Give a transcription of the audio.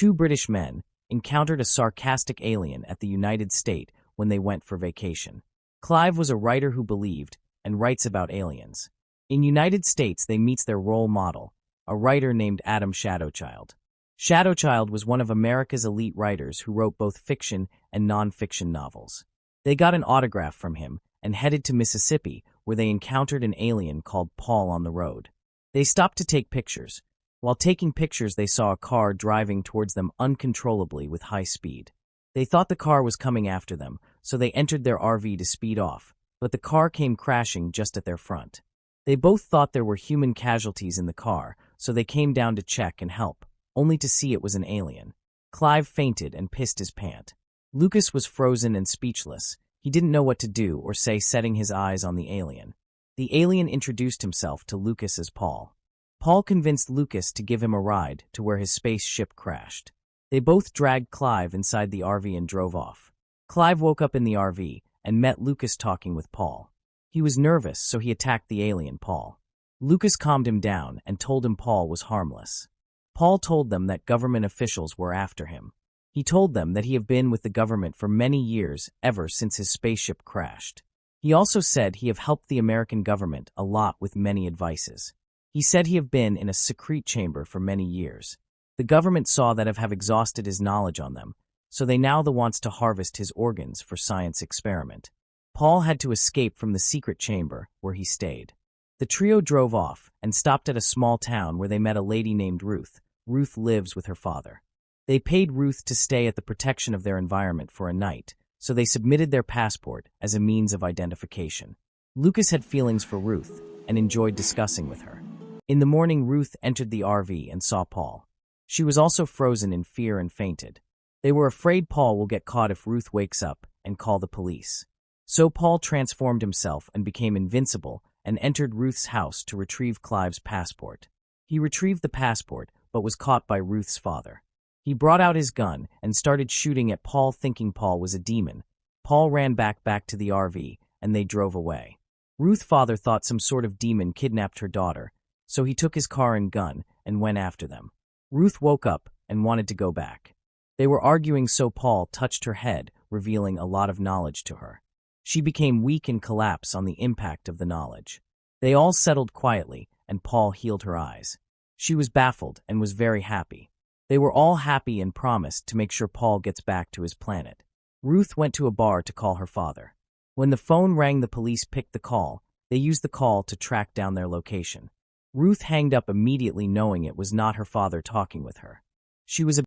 Two British men encountered a sarcastic alien at the United States when they went for vacation. Clive was a writer who believed and writes about aliens. In United States, they meets their role model, a writer named Adam Shadowchild. Shadowchild was one of America's elite writers who wrote both fiction and non-fiction novels. They got an autograph from him and headed to Mississippi, where they encountered an alien called Paul on the road. They stopped to take pictures. While taking pictures, they saw a car driving towards them uncontrollably with high speed. They thought the car was coming after them, so they entered their RV to speed off, but the car came crashing just at their front. They both thought there were human casualties in the car, so they came down to check and help, only to see it was an alien. Clive fainted and pissed his pant. Lucas was frozen and speechless. He didn't know what to do or say, setting his eyes on the alien. The alien introduced himself to Lucas as Paul. Paul convinced Lucas to give him a ride to where his spaceship crashed. They both dragged Clive inside the RV and drove off. Clive woke up in the RV and met Lucas talking with Paul. He was nervous, so he attacked the alien, Paul. Lucas calmed him down and told him Paul was harmless. Paul told them that government officials were after him. He told them that he had been with the government for many years, ever since his spaceship crashed. He also said he have helped the American government a lot with many advices. He said he have been in a secret chamber for many years. The government saw that have exhausted his knowledge on them, so they now wants to harvest his organs for science experiment. Paul had to escape from the secret chamber where he stayed. The trio drove off and stopped at a small town where they met a lady named Ruth. Ruth lives with her father. They paid Ruth to stay at the protection of their environment for a night, so they submitted their passport as a means of identification. Lucas had feelings for Ruth and enjoyed discussing with her. In the morning, Ruth entered the RV and saw Paul. She was also frozen in fear and fainted. They were afraid Paul will get caught if Ruth wakes up and call the police. So Paul transformed himself and became invincible and entered Ruth's house to retrieve Clive's passport. He retrieved the passport, but was caught by Ruth's father. He brought out his gun and started shooting at Paul, thinking Paul was a demon. Paul ran back to the RV, and they drove away. Ruth's father thought some sort of demon kidnapped her daughter, so he took his car and gun and went after them. Ruth woke up and wanted to go back. They were arguing, so Paul touched her head, revealing a lot of knowledge to her. She became weak and collapsed on the impact of the knowledge. They all settled quietly, and Paul healed her eyes. She was baffled and was very happy. They were all happy and promised to make sure Paul gets back to his planet. Ruth went to a bar to call her father. When the phone rang, the police picked the call. They used the call to track down their location. Ruth hanged up immediately, knowing it was not her father talking with her. She was